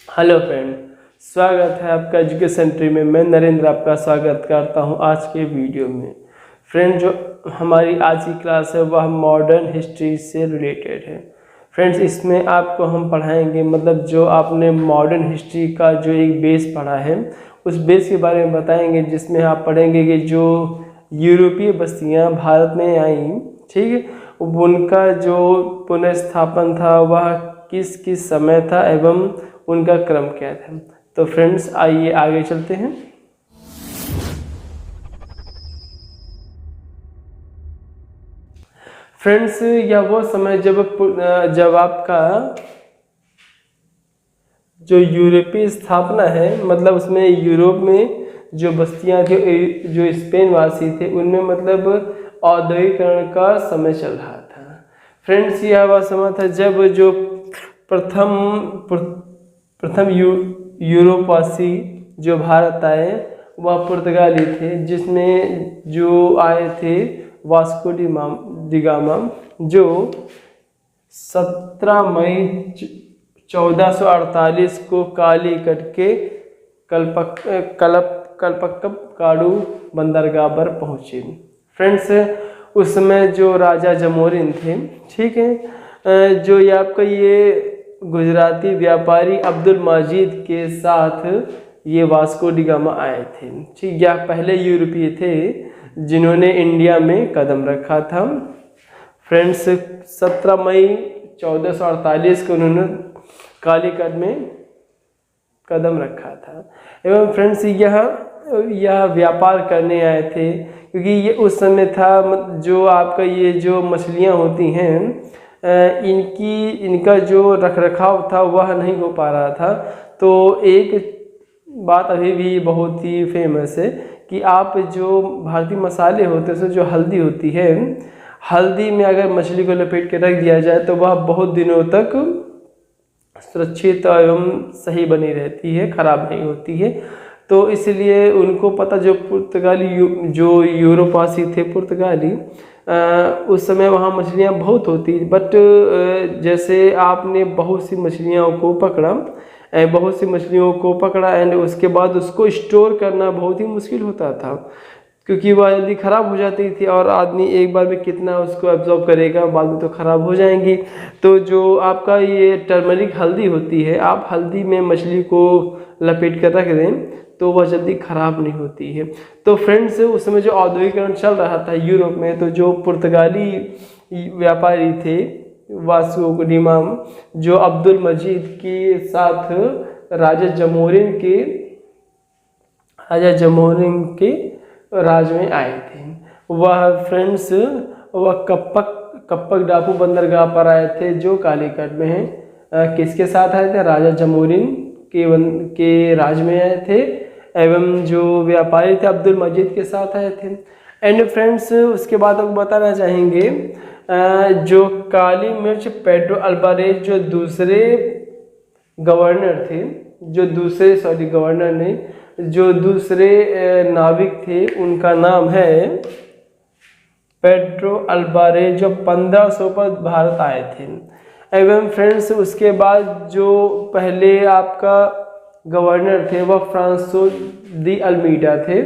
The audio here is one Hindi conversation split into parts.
हेलो फ्रेंड, स्वागत है आपका एजुकेशन ट्री में। मैं नरेंद्र आपका स्वागत करता हूं आज के वीडियो में। फ्रेंड, जो हमारी आज की क्लास है वह मॉडर्न हिस्ट्री से रिलेटेड है। फ्रेंड्स, इसमें आपको हम पढ़ाएंगे मतलब जो आपने मॉडर्न हिस्ट्री का जो एक बेस पढ़ा है उस बेस के बारे में बताएंगे, जिसमें आप पढ़ेंगे कि जो यूरोपीय बस्तियाँ भारत में आई, ठीक है, उनका जो पुनर्स्थापन था वह किस किस समय था एवं उनका क्रम क्या था। तो फ्रेंड्स, आइए आगे चलते हैं। फ्रेंड्स, यह वो समय जब आपका जो यूरोपीय स्थापना है, मतलब उसमें यूरोप में जो बस्तियां थी, जो स्पेन वासी थे, उनमें मतलब औद्योगिकरण का समय चल रहा था। फ्रेंड्स, यह वह समय था जब जो प्रथम यूरोपवासी जो भारत आए वह पुर्तगाली थे, जिसमें जो आए थे वास्को डी गामा, जो 17 मई 1448 को कालीकट के कलपक्कम बंदरगाह पर पहुंचे। फ्रेंड्स, उस समय जो राजा जमोरिन थे, ठीक है, जो ये आपका ये गुजराती व्यापारी अब्दुल मजीद के साथ ये वास्को डी गामा आए थे। ठीक, यह पहले यूरोपीय थे जिन्होंने इंडिया में कदम रखा था। फ्रेंड्स, 17 मई 1448 को उन्होंने कालीकट में कदम रखा था। एवं फ्रेंड्स, यह व्यापार करने आए थे, क्योंकि ये उस समय था जो आपका ये जो मछलियाँ होती हैं इनका जो रखरखाव था वह नहीं हो पा रहा था। तो एक बात अभी भी बहुत ही फेमस है कि आप जो भारतीय मसाले होते हैं, जो हल्दी होती है, हल्दी में अगर मछली को लपेट के रख दिया जाए तो वह बहुत दिनों तक सुरक्षित एवं सही बनी रहती है, खराब नहीं होती है। तो इसलिए उनको पता, जो पुर्तगाली जो यूरोपवासी थे पुर्तगाली, उस समय वहाँ मछलियाँ बहुत होती, बट जैसे आपने बहुत सी मछलियों को पकड़ा एंड उसके बाद उसको स्टोर करना बहुत ही मुश्किल होता था, क्योंकि वह जल्दी ख़राब हो जाती थी और आदमी एक बार में कितना उसको एब्जॉर्ब करेगा, बाद में तो ख़राब हो जाएंगी। तो जो आपका ये टर्मरिक हल्दी होती है, आप हल्दी में मछली को लपेट कर रख दें तो वह जल्दी ख़राब नहीं होती है। तो फ्रेंड्स, उस समय जो औद्योगिकरण चल रहा था यूरोप में, तो जो पुर्तगाली व्यापारी थे वास्को डी गामा, जो अब्दुल मजीद के साथ राजा जमोरिन के राज में आए थे, वह फ्रेंड्स वह कप्पक डाकू बंदरगाह पर आए थे जो कालीकट में है। किसके साथ आए थे? राजा जमोरिन के राज में आए थे, एवं जो व्यापारी थे अब्दुल मजीद के साथ आए थे। एंड फ्रेंड्स, उसके बाद हम बताना चाहेंगे जो काली मिर्च पेड्रो अल्वारेज जो दूसरे नाविक थे, उनका नाम है पेड्रो अल्वारेज, जो 1500 पर भारत आए थे। एवं फ्रेंड्स, उसके बाद जो पहले आपका गवर्नर थे वह फ्रांसो दी अल्मीडा थे,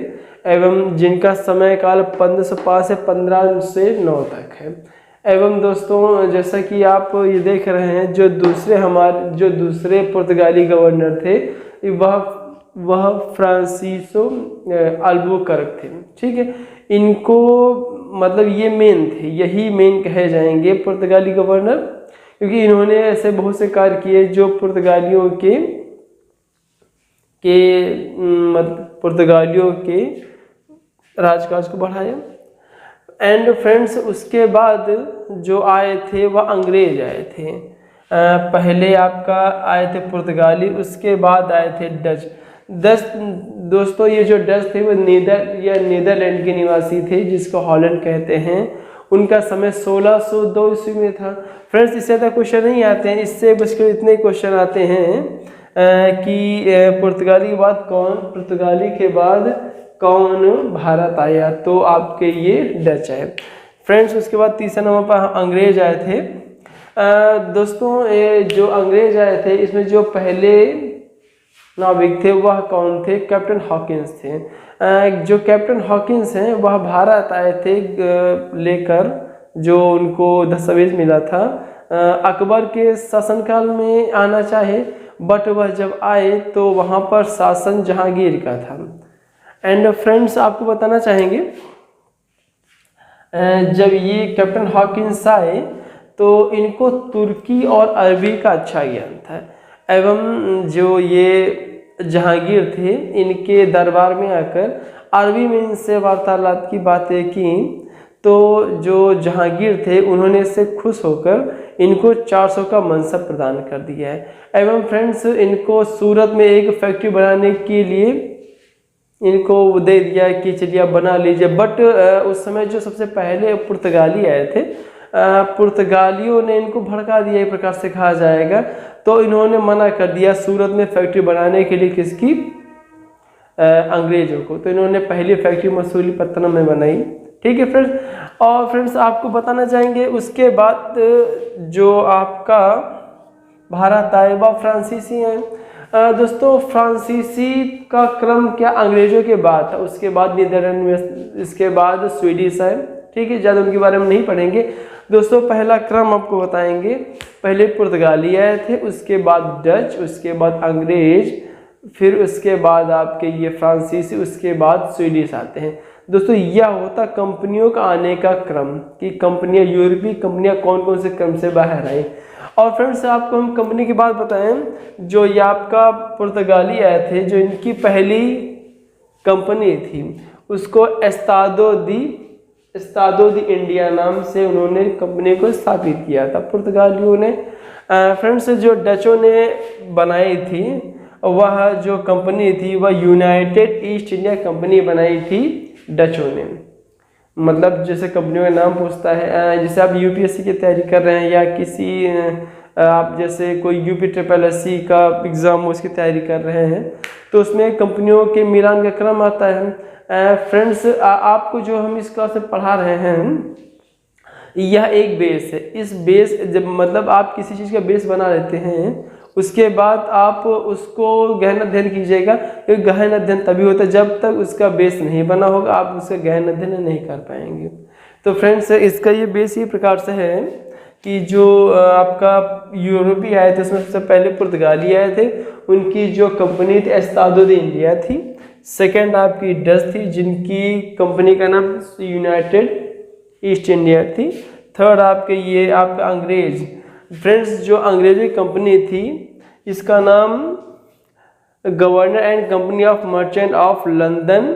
एवं जिनका समय काल 1505 से 1509 तक है। एवं दोस्तों, जैसा कि आप ये देख रहे हैं, जो दूसरे पुर्तगाली गवर्नर थे वह फ्रांसिसो अल्बुकर्क थे। ठीक है, इनको मतलब यही मेन कहे जाएंगे पुर्तगाली गवर्नर, क्योंकि इन्होंने ऐसे बहुत से कार्य किए जो पुर्तगालियों के राजकाज को बढ़ाया। एंड फ्रेंड्स, उसके बाद जो आए थे वह अंग्रेज आए थे। पहले आपका आए थे पुर्तगाली, उसके बाद आए थे डच। दोस्तों, ये जो डच थे वो नीदरलैंड के निवासी थे, जिसको हॉलैंड कहते हैं। उनका समय 1602 ईस्वी में था। फ्रेंड्स, इससे ज़्यादा क्वेश्चन नहीं आते हैं, इससे बस इतने क्वेश्चन आते हैं कि पुर्तगाली के बाद कौन भारत आया, तो आपके ये डच है। फ्रेंड्स, उसके बाद तीसरा नंबर पर अंग्रेज आए थे। दोस्तों, ये जो अंग्रेज आए थे इसमें जो पहले नाविक थे वह कौन थे? कैप्टन हॉकिंस थे। जो कैप्टन हॉकिंस हैं वह भारत आए थे लेकर, जो उनको दस्तावेज मिला था अकबर के शासनकाल में आना चाहे, बट वह जब आए तो वहाँ पर शासन जहांगीर का था। एंड फ्रेंड्स आपको बताना चाहेंगे जब ये कैप्टन हॉकिंस आए तो इनको तुर्की और अरबी का अच्छा ज्ञान था, एवं जो ये जहांगीर थे इनके दरबार में आकर अरबी में इनसे वार्तालाप की बातें की, तो जो जहांगीर थे उन्होंने इससे खुश होकर इनको 400 का मनसब प्रदान कर दिया है। एवं फ्रेंड्स इनको सूरत में एक फैक्ट्री बनाने के लिए इनको दे दिया कि चलिए आप बना लीजिए, बट उस समय जो सबसे पहले पुर्तगाली आए थे, पुर्तगालियों ने इनको भड़का दिया एक प्रकार से कहा जाएगा, तो इन्होंने मना कर दिया सूरत में फैक्ट्री बनाने के लिए, किसकी? अंग्रेजों को। तो इन्होंने पहली फैक्ट्री मसूलीपट्टनम में बनाई। ठीक है फ्रेंड्स, और फ्रेंड्स आपको बताना चाहेंगे उसके बाद जो आपका भारत आए वह फ्रांसीसी हैं। दोस्तों फ्रांसीसी का क्रम क्या अंग्रेजों के बाद था, उसके बाद नीदरलैंड में, इसके बाद स्वीडिश है। ठीक है, ज़्यादा उनके बारे में नहीं पढ़ेंगे दोस्तों। पहला क्रम आपको बताएंगे, पहले पुर्तगाली आए थे, उसके बाद डच, उसके बाद अंग्रेज, फिर उसके बाद आपके ये फ्रांसीसी, उसके बाद स्वीडिश आते हैं। दोस्तों यह होता कंपनियों का आने का क्रम कि कंपनियां, यूरोपीय कंपनियां कौन कौन से क्रम से बाहर आई। और फ्रेंड्स आपको हम कंपनी की बात बताएं, जो ये आपका पुर्तगाली आए थे, जो इनकी पहली कंपनी थी उसको एस्तादो दी इंडिया नाम से उन्होंने कंपनी को स्थापित किया था पुर्तगालियों ने। फ्रेंड्स जो डचों ने बनाई थी वह जो कंपनी थी वह यूनाइटेड ईस्ट इंडिया कंपनी बनाई थी डचों ने। मतलब जैसे कंपनियों का नाम पूछता है, जैसे आप यूपीएससी की तैयारी कर रहे हैं या किसी आप जैसे कोई यूपी का एग्ज़ाम हो उसकी तैयारी कर रहे हैं, तो उसमें कंपनियों के मिलान का क्रम आता है। फ्रेंड्स आपको जो हम इस क्लास में पढ़ा रहे हैं यह एक बेस है। इस बेस जब मतलब आप किसी चीज़ का बेस बना लेते हैं उसके बाद आप उसको गहन अध्ययन कीजिएगा, क्योंकि गहन अध्ययन तभी होता है जब तक उसका बेस नहीं बना होगा आप उसका गहन अध्ययन नहीं कर पाएंगे। तो फ्रेंड्स इसका ये बेस ये प्रकार से है कि जो आपका यूरोपीय आए थे उसमें सबसे पहले पुर्तगाली आए थे, उनकी जो कंपनी थी एस्तादो दी इंडिया थी। सेकेंड आपकी डच थी जिनकी कंपनी का नाम यूनाइटेड ईस्ट इंडिया थी। थर्ड आपके ये आपका अंग्रेज। फ्रेंड्स जो अंग्रेजी कंपनी थी इसका नाम governor and company of merchant of London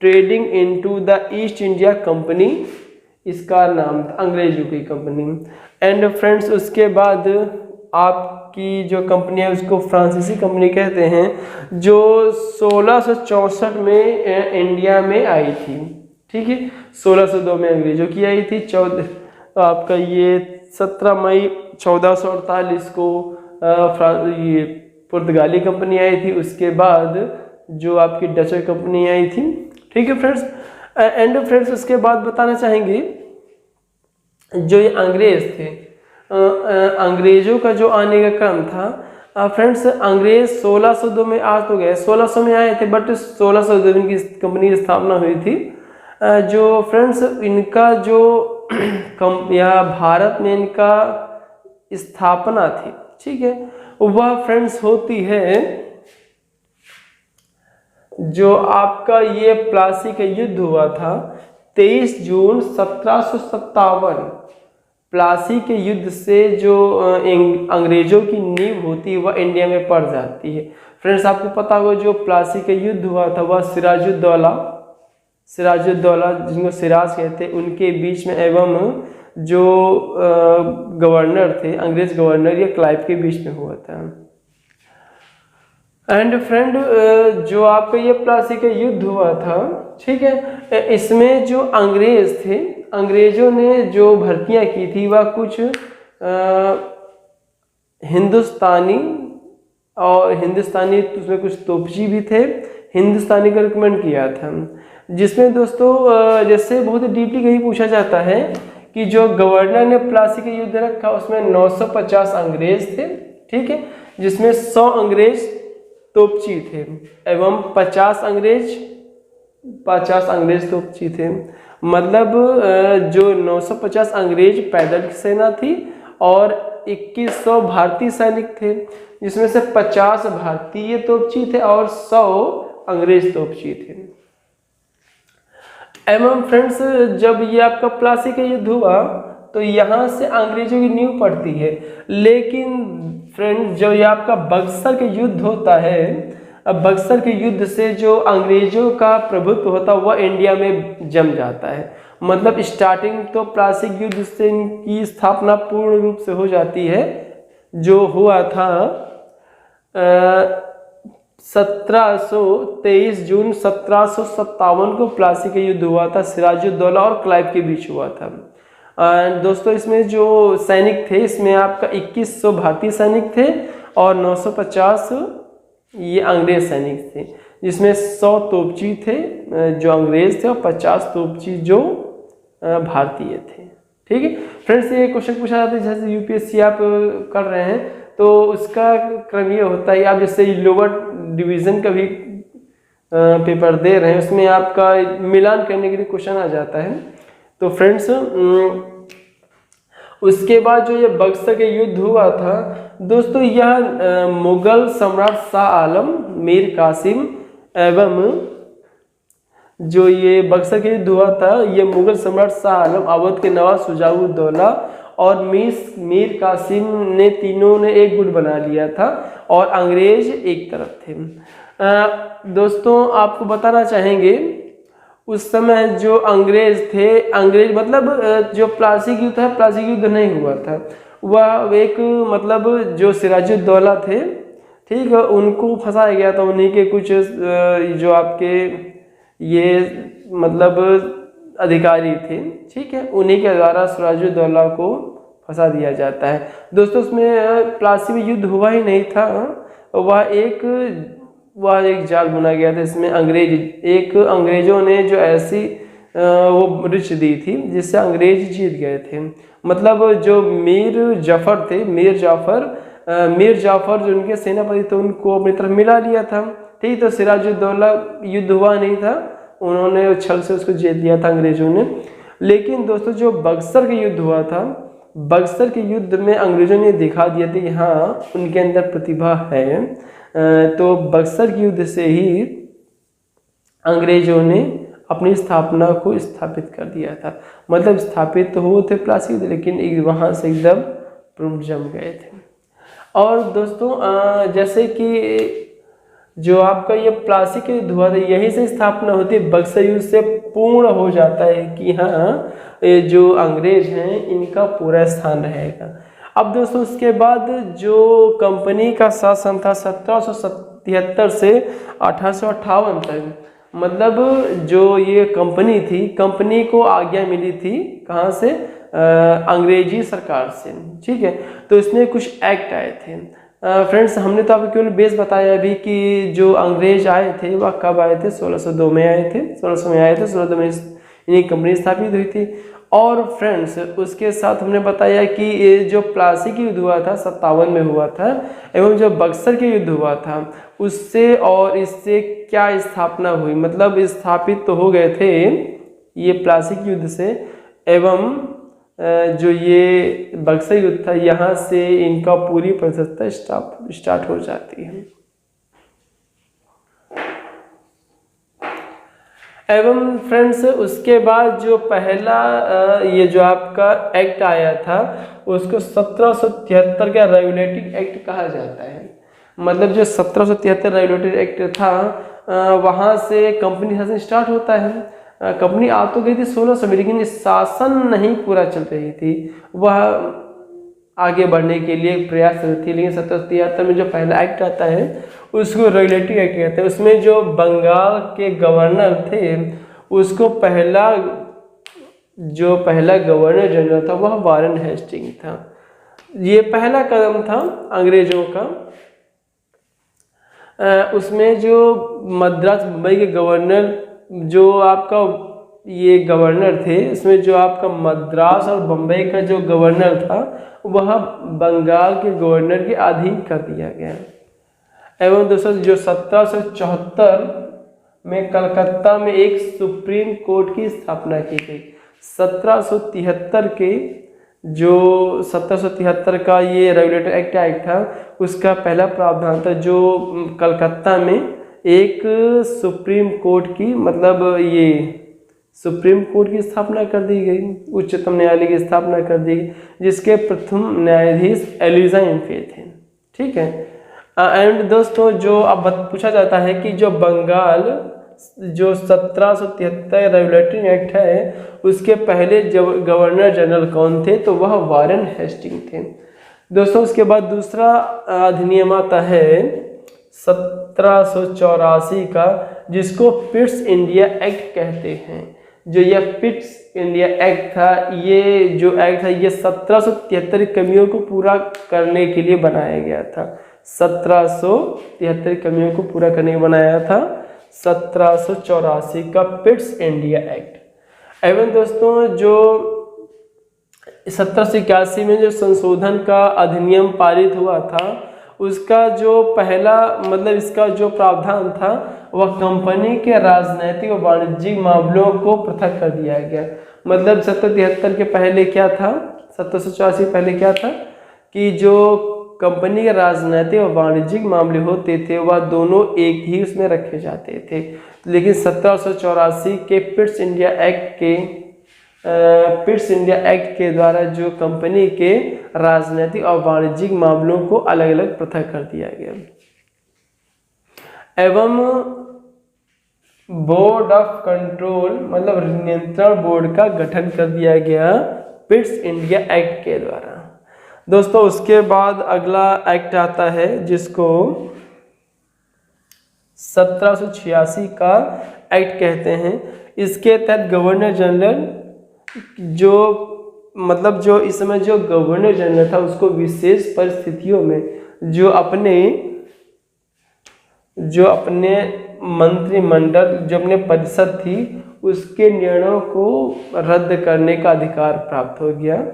trading into the east India company, इसका नाम था अंग्रेजों की कंपनी। एंड फ्रेंड्स उसके बाद आपकी जो कंपनी है उसको फ्रांसीसी कंपनी कहते हैं, जो 1664 में इंडिया में आई थी। ठीक है, 1602 में अंग्रेजों की आई थी, आपका ये 17 मई 1448 को ये पुर्तगाली कंपनी आई थी, उसके बाद जो आपकी डच कंपनी आई थी। ठीक है फ्रेंड्स, एंड फ्रेंड्स उसके बाद बताना चाहेंगे जो ये अंग्रेज थे, अंग्रेजों का जो आने का क्रम था। फ्रेंड्स अंग्रेज 1602 में आ तो गए, 1600 में आए थे, बट 1602 में की कंपनी की स्थापना हुई थी। जो फ्रेंड्स इनका जो या भारत में इनका स्थापना थी, ठीक है, वह फ्रेंड्स होती है जो आपका ये प्लासी का युद्ध हुआ था 23 जून 1757। प्लासी के युद्ध से जो अंग्रेजों की नींव होती है वह इंडिया में पड़ जाती है। फ्रेंड्स आपको पता होगा जो प्लासी का युद्ध हुआ था वह सिराजुद्दौला जिनको सिराज कहते उनके बीच में एवं जो गवर्नर थे अंग्रेज गवर्नर या क्लाइव के बीच में हुआ था। एंड फ्रेंड जो आपका ये प्लासी का युद्ध हुआ था, ठीक है, इसमें जो अंग्रेज थे, अंग्रेजों ने जो भर्तियां की थी वह कुछ हिंदुस्तानी उसमें कुछ तोपची भी थे, हिंदुस्तानी का रिकमेंड किया था। जिसमें दोस्तों जैसे बहुत डीपली कहीं पूछा जाता है कि जो गवर्नर ने प्लासी का युद्ध रखा उसमें 950 अंग्रेज थे, ठीक है, जिसमें 100 अंग्रेज तोपची थे एवं 50 अंग्रेज तोपची थे। मतलब जो 950 अंग्रेज पैदल की सेना थी और 2100 भारतीय सैनिक थे, जिसमें से 50 भारतीय तोपची थे और 100 अंग्रेज तोपची थे। एवं फ्रेंड्स जब ये आपका प्लासी का युद्ध हुआ तो यहाँ से अंग्रेजों की नींव पड़ती है। लेकिन फ्रेंड्स जो ये आपका बक्सर के युद्ध होता है, अब बक्सर के युद्ध से जो अंग्रेजों का प्रभुत्व होता है वह इंडिया में जम जाता है। मतलब स्टार्टिंग तो प्लासी युद्ध से इनकी स्थापना पूर्ण रूप से हो जाती है, जो हुआ था 23 जून 1757 को प्लासी का युद्ध हुआ था। सिराजुद्दौला और क्लाइव के बीच हुआ था। दोस्तों इसमें जो सैनिक थे, इसमें आपका 2100 भारतीय सैनिक थे और 950 ये अंग्रेज सैनिक थे, जिसमें 100 तोपची थे जो अंग्रेज थे और 50 तोपची जो भारतीय थे। ठीक है फ्रेंड्स, ये क्वेश्चन पूछा जाता है जैसे यूपीएससी आप कर रहे हैं तो उसका क्रम ये होता है, आप जैसे लोअर डिवीज़न का भी पेपर दे रहे हैं उसमें आपका मिलान करने के लिए क्वेश्चन आ जाता है। तो फ्रेंड्स उसके बाद जो ये बक्सर के युद्ध हुआ था दोस्तों, यह मुगल सम्राट शाह आलम, मीर कासिम एवं जो ये बक्सर के युद्ध हुआ था ये मुगल सम्राट शाह आलम, अवध के नवाब शुजाउद्दौला और मीर कासिम ने तीनों ने एक गुट बना लिया था और अंग्रेज एक तरफ थे। दोस्तों आपको बताना चाहेंगे उस समय जो अंग्रेज थे, अंग्रेज मतलब जो प्लासी युद्ध है, प्लासी युद्ध नहीं हुआ था, वह एक मतलब जो सिराजुद्दौला थे, ठीक है, उनको फंसाया गया था। उन्हीं के कुछ जो आपके ये मतलब अधिकारी थे, ठीक है, उन्हीं के द्वारा सिराजुद्दौला को फंसा दिया जाता है। दोस्तों उसमें प्लासी में युद्ध हुआ ही नहीं था, वह एक जाल बुना गया था। इसमें अंग्रेजों ने जो ऐसी वो रिच दी थी जिससे अंग्रेज जीत गए थे। मतलब जो मीर जाफर थे, मीर जाफर जो उनके सेनापति थे उनको अपनी तरफ मिला लिया था। ठीक, तो सिराजुद्दौला युद्ध हुआ नहीं था, उन्होंने छल से उसको जीत लिया था अंग्रेजों ने। लेकिन दोस्तों जो बक्सर का युद्ध हुआ था, बक्सर के युद्ध में अंग्रेजों ने दिखा दिया था कि हाँ उनके अंदर प्रतिभा है। तो बक्सर के युद्ध से ही अंग्रेजों ने अपनी स्थापना को स्थापित कर दिया था। मतलब स्थापित तो हुए थे प्लासी युद्ध, लेकिन वहाँ से एकदम जम गए थे। और दोस्तों जैसे कि जो आपका ये प्लासी के युद्ध हुआ था यहीं से स्थापना होती है, बक्सर युद्ध से पूर्ण हो जाता है कि हाँ ये जो अंग्रेज हैं इनका पूरा स्थान रहेगा। अब दोस्तों उसके बाद जो कंपनी का शासन था 1777 से 1858 तक, मतलब जो ये कंपनी थी, कंपनी को आज्ञा मिली थी कहाँ से, अंग्रेजी सरकार से। ठीक है, तो इसमें कुछ एक्ट आए थे। फ्रेंड्स हमने तो आपको केवल बेस बताया अभी कि जो अंग्रेज आए थे वह कब आए थे, 1602 में आए थे, 1600 में आए थे, 1602 में इनकी कंपनी स्थापित हुई थी। और फ्रेंड्स उसके साथ हमने बताया कि ये जो प्लासी का युद्ध हुआ था 57 में हुआ था, एवं जो बक्सर के युद्ध हुआ था उससे और इससे क्या स्थापना हुई, मतलब स्थापित तो हो गए थे ये प्लासी के युद्ध से, एवं जो ये बक्सर युद्ध था यहाँ से इनका पूरी प्रतिष्ठा स्टार्ट हो जाती है। एवं फ्रेंड्स उसके बाद जो पहला ये जो आपका एक्ट आया था उसको 1773 का रेगुलेटिंग एक्ट कहा जाता है। मतलब जो 1773 रेगुलेटिंग एक्ट था वहाँ से कंपनी शासन स्टार्ट होता है। कंपनी आ तो गई थी 1600 में, लेकिन शासन नहीं पूरा चल रही थी, वह आगे बढ़ने के लिए प्रयास थी। लेकिन 1773 में जो पहला एक्ट आता है उसको रेगुलेटिंग एक्ट कहते हैं। उसमें जो बंगाल के गवर्नर थे उसको पहला गवर्नर जनरल था वह वारेन हेस्टिंग था। ये पहला कदम था अंग्रेजों का। उसमें जो मद्रास मुंबई के गवर्नर जो आपका ये गवर्नर थे, इसमें जो आपका मद्रास और बम्बई का जो गवर्नर था वह बंगाल के गवर्नर के अधीन कर दिया गया। एवं दोस्तों जो 1774 में कलकत्ता में एक सुप्रीम कोर्ट की स्थापना की गई। 1773 के जो 1773 का ये रेगुलेटरी एक्ट था, उसका पहला प्रावधान था जो कलकत्ता में एक सुप्रीम कोर्ट की, मतलब ये सुप्रीम कोर्ट की स्थापना कर दी गई, उच्चतम न्यायालय की स्थापना कर दी गई, जिसके प्रथम न्यायाधीश एलिजा इम्फे थे। ठीक है। एंड दोस्तों जो अब पूछा जाता है कि जो बंगाल जो 1773 रेगुलेटरी एक्ट है उसके पहले गवर्नर जनरल कौन थे, तो वह वारेन हेस्टिंग थे। दोस्तों उसके बाद दूसरा अधिनियम आता है 1784 का, जिसको पिट्स इंडिया एक्ट कहते हैं। जो यह पिट्स इंडिया एक्ट था, ये जो एक्ट था ये 1773 कमियों को पूरा करने के लिए बनाया गया था। 1773 कमियों को पूरा करने के लिए बनाया था 1784 का पिट्स इंडिया एक्ट। एवं दोस्तों जो 1781 में जो संशोधन का अधिनियम पारित हुआ था, उसका जो पहला मतलब इसका जो प्रावधान था वह कंपनी के राजनैतिक और वाणिज्यिक मामलों को पृथक कर दिया गया। मतलब 1773 के पहले क्या था, 1784 पहले क्या था कि जो कंपनी के राजनैतिक और वाणिज्यिक मामले होते थे वह दोनों एक ही उसमें रखे जाते थे। लेकिन 1784 के पिट्स इंडिया एक्ट के द्वारा जो कंपनी के राजनीतिक और वाणिज्यिक मामलों को अलग अलग पृथक कर दिया गया। एवं बोर्ड ऑफ कंट्रोल मतलब नियंत्रण बोर्ड का गठन कर दिया गया पिट्स इंडिया एक्ट के द्वारा। दोस्तों उसके बाद अगला एक्ट आता है जिसको 1786 का एक्ट कहते हैं। इसके तहत गवर्नर जनरल जो इस समय जो गवर्नर जनरल था उसको विशेष परिस्थितियों में जो अपने मंत्रिमंडल जो अपने परिषद थी उसके निर्णयों को रद्द करने का अधिकार प्राप्त हो गया,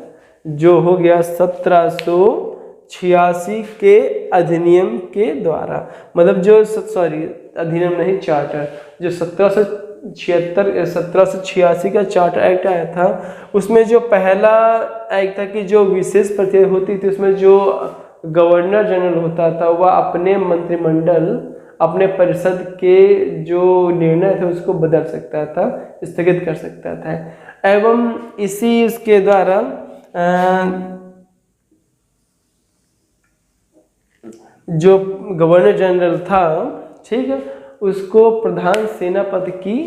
जो हो गया 1786 के अधिनियम के द्वारा। मतलब जो अधिनियम नहीं, चार्टर, जो 1786 का चार्टर एक्ट आया था उसमें जो पहला एक्ट था कि जो विशेष परिस्थिति होती थी उसमें जो गवर्नर जनरल होता था वह अपने मंत्रिमंडल अपने परिषद के जो निर्णय थे उसको बदल सकता था, स्थगित कर सकता था। एवं इसी इसके द्वारा जो गवर्नर जनरल था, ठीक है, उसको प्रधान सेनापति की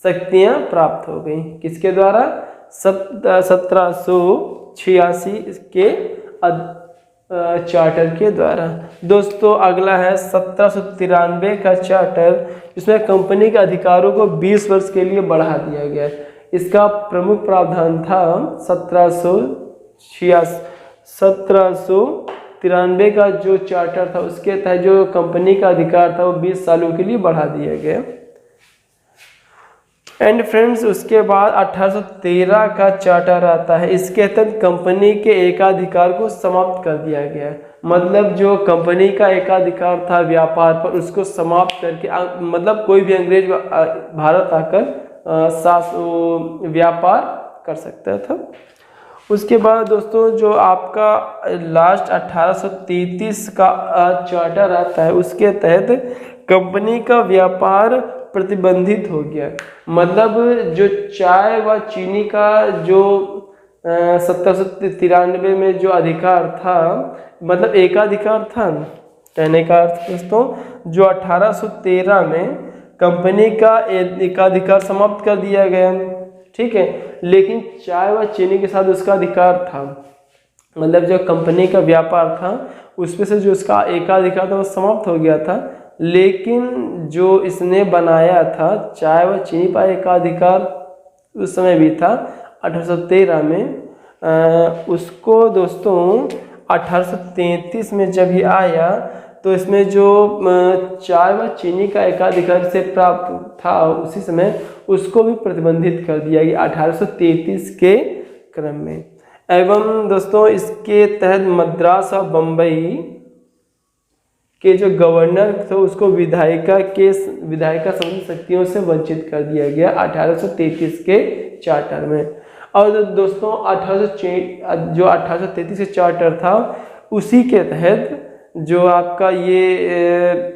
शक्तियां प्राप्त हो गई। किसके द्वारा? 1786 के चार्टर के द्वारा। दोस्तों अगला है 1793 का चार्टर, जिसमें कंपनी के अधिकारों को 20 वर्ष के लिए बढ़ा दिया गया। इसका प्रमुख प्रावधान था 1793 का जो चार्टर था उसके तहत जो कंपनी का अधिकार था वो 20 सालों के लिए बढ़ा दिया गया। एंड फ्रेंड्स उसके बाद 1813 का चार्टर आता है। इसके तहत कंपनी के एकाधिकार को समाप्त कर दिया गया। मतलब जो कंपनी का एकाधिकार था व्यापार पर उसको समाप्त करके मतलब कोई भी अंग्रेज भारत आकर व्यापार कर सकता था। उसके बाद दोस्तों जो आपका लास्ट 1833 का चार्टर आता है उसके तहत कंपनी का व्यापार प्रतिबंधित हो गया। मतलब जो चाय व चीनी का जो 1793 में जो अधिकार था, मतलब एकाधिकार था, कहने का अर्थ दोस्तों जो 1813 में कंपनी का एकाधिकार समाप्त कर दिया गया, ठीक है, लेकिन चाय व चीनी के साथ उसका अधिकार था। मतलब जो कंपनी का व्यापार था उसमें से जो उसका एकाधिकार था वो समाप्त हो गया था, लेकिन जो इसने बनाया था चाय व चीनी पर एकाधिकार उस समय भी था 1813 में। उसको दोस्तों 1833 में जब ये आया तो इसमें जो चाय व चीनी का एकाधिकार से प्राप्त था उसी समय उसको भी प्रतिबंधित कर दिया गया 1833 के क्रम में। एवं दोस्तों इसके तहत मद्रास और बम्बई के जो गवर्नर थे उसको विधायिका संबंधी शक्तियों से वंचित कर दिया गया 1833 के चार्टर में। और दोस्तों 1833 के चार्टर था, उसी के तहत जो आपका ये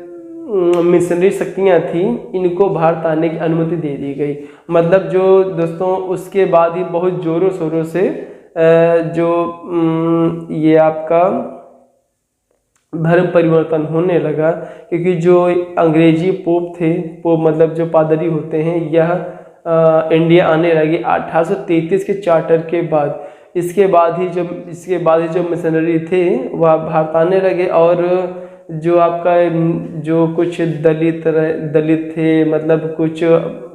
मिशनरी शक्तियाँ थी इनको भारत आने की अनुमति दे दी गई। मतलब जो दोस्तों उसके बाद ही बहुत ज़ोरों शोरों से जो ये आपका धर्म परिवर्तन होने लगा, क्योंकि जो अंग्रेजी पोप थे, पोप मतलब जो पादरी होते हैं, यह इंडिया आने लगे 1833 के चार्टर के बाद। इसके बाद ही जो मिशनरी थे वह भारत आने लगे, और जो आपका जो कुछ दलित थे, मतलब कुछ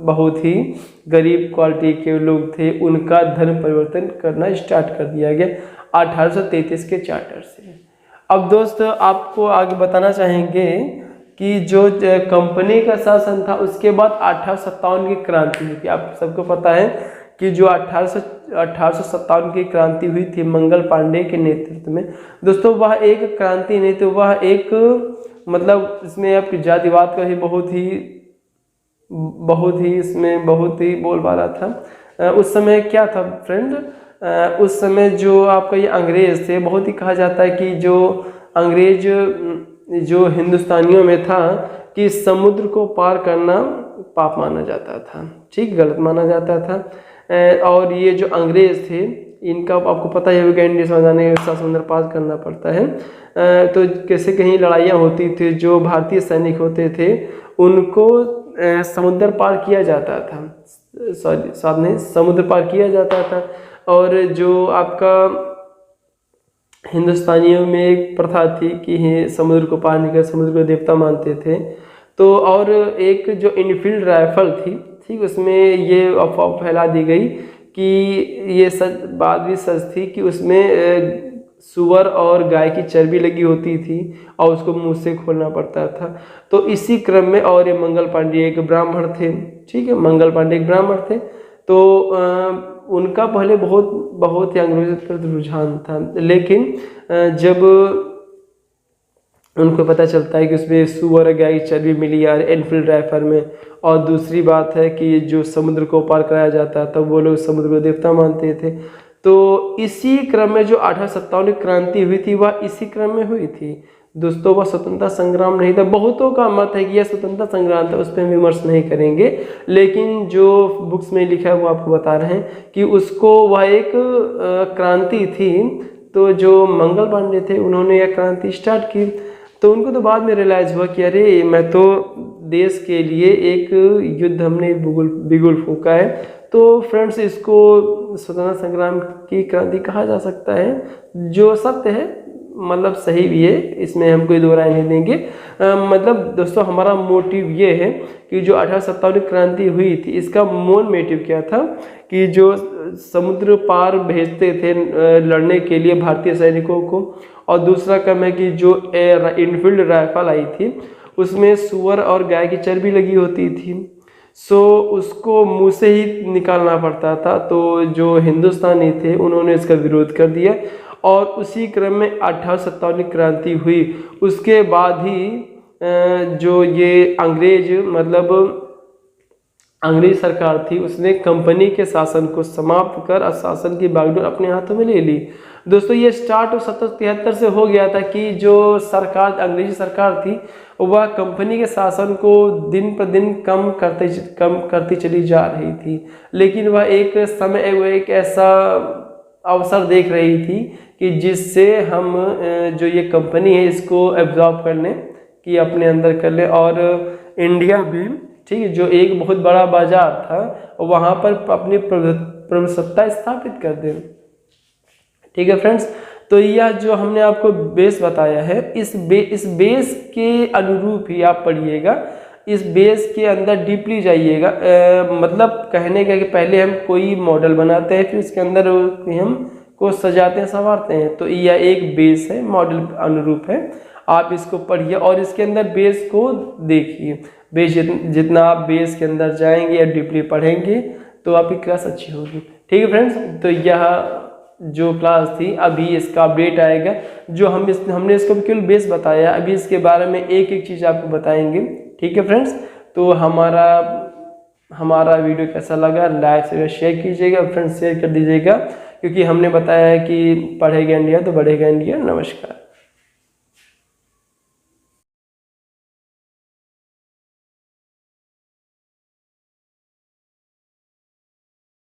बहुत ही गरीब क्वालिटी के लोग थे, उनका धर्म परिवर्तन करना स्टार्ट कर दिया गया 1833 के चार्टर से। अब दोस्त आपको आगे बताना चाहेंगे कि जो कंपनी का शासन था उसके बाद 1857 की क्रांति हुई थी। आप सबको पता है कि जो 1857 की क्रांति हुई थी मंगल पांडे के नेतृत्व में। दोस्तों वह एक क्रांति नहीं थी, वह एक मतलब इसमें आपकी जातिवाद का ही बहुत ही बोलबाला था। उस समय क्या था फ्रेंड, उस समय जो आपका ये अंग्रेज थे, बहुत ही कहा जाता है कि जो अंग्रेज जो हिंदुस्तानियों में था कि समुद्र को पार करना पाप माना जाता था, ठीक, गलत माना जाता था। और ये जो अंग्रेज थे इनका आपको पता ही होगा, इंडिया से जाने के साथ समुद्र पार करना पड़ता है। तो कैसे कहीं लड़ाइयाँ होती थी, जो भारतीय सैनिक होते थे उनको समुद्र पार किया जाता था, समुद्र पार किया जाता था। और जो आपका हिंदुस्तानियों में एक प्रथा थी कि समुद्र को पार नहीं कर, समुद्र को देवता मानते थे। तो और एक जो इनफील्ड राइफल थी, ठीक, उसमें ये अफवाह फैला दी गई कि ये बात भी सच थी कि उसमें सुअर और गाय की चर्बी लगी होती थी और उसको मुंह से खोलना पड़ता था। तो इसी क्रम में, और ये मंगल पांडे एक ब्राह्मण थे, ठीक है, मंगल पांडे एक ब्राह्मण थे। तो उनका पहले बहुत ही अंग्रेजों पर रुझान था, लेकिन जब उनको पता चलता है कि उसमें सुअर गाय की चर्बी मिली यार एनफील्ड राइफल में, और दूसरी बात है कि जो समुद्र को पार कराया जाता था वो लोग समुद्र को देवता मानते थे। तो इसी क्रम में जो 1857 क्रांति हुई थी वह इसी क्रम में हुई थी दोस्तों। वह स्वतंत्रता संग्राम नहीं था। बहुतों का मत है कि यह स्वतंत्रता संग्राम था, उस पर हम विमर्श नहीं करेंगे, लेकिन जो बुक्स में लिखा है वो आपको बता रहे हैं कि उसको वह एक क्रांति थी। तो जो मंगल पांडे थे उन्होंने यह क्रांति स्टार्ट की। तो उनको तो बाद में रियलाइज़ हुआ कि अरे मैं तो देश के लिए एक युद्ध हमने बिगुल फूंका है। तो फ्रेंड्स इसको स्वतंत्रता संग्राम की क्रांति कहा जा सकता है, जो सत्य है, मतलब सही भी है, इसमें हम कोई दो राय नहीं देंगे। मतलब दोस्तों हमारा मोटिव ये है कि जो 1857 क्रांति हुई थी इसका मूल मोटिव क्या था कि जो समुद्र पार भेजते थे लड़ने के लिए भारतीय सैनिकों को, और दूसरा काम है कि जो इनफील्ड राइफल आई थी उसमें सुअर और गाय की चर्बी लगी होती थी, सो उसको मुंह से ही निकालना पड़ता था। तो जो हिंदुस्तानी थे उन्होंने इसका विरोध कर दिया, और उसी क्रम में 1857 क्रांति हुई। उसके बाद ही जो ये अंग्रेज सरकार थी उसने कंपनी के शासन को समाप्त कर शासन की बागडोर अपने हाथों में ले ली। दोस्तों ये स्टार्ट 1773 से हो गया था कि जो सरकार, अंग्रेजी सरकार थी, वह कंपनी के शासन को दिन पर दिन कम करती चली जा रही थी। लेकिन वह एक ऐसा अवसर देख रही थी कि जिससे हम जो ये कंपनी है इसको एब्जॉर्ब कर लें, कि अपने अंदर कर लें, और इंडिया भी, ठीक है, जो एक बहुत बड़ा बाजार था वहाँ पर अपनी प्रभुसत्ता स्थापित कर दें। ठीक है फ्रेंड्स, तो यह जो हमने आपको बेस बताया है, इस बेस के अनुरूप ही आप पढ़िएगा, इस बेस के अंदर डीपली जाइएगा। मतलब कहने का कि पहले हम कोई मॉडल बनाते हैं, फिर इसके अंदर हम को सजाते हैं, संवारते हैं। तो यह एक बेस है, मॉडल अनुरूप है, आप इसको पढ़िए और इसके अंदर बेस को देखिए। बेस जितना आप बेस के अंदर जाएंगे या डीपली पढ़ेंगे तो आपकी क्लास अच्छी होगी। ठीक है फ्रेंड्स, तो यह जो क्लास थी, अभी इसका अपडेट आएगा। जो हमने इसको केवल बेस बताया, अभी इसके बारे में एक एक चीज़ आपको बताएंगे। ठीक है फ्रेंड्स, तो हमारा वीडियो कैसा लगा, लाइक से शेयर कीजिएगा फ्रेंड्स, शेयर कर दीजिएगा, क्योंकि हमने बताया है कि पढ़ेगा इंडिया तो बढ़ेगा इंडिया। नमस्कार।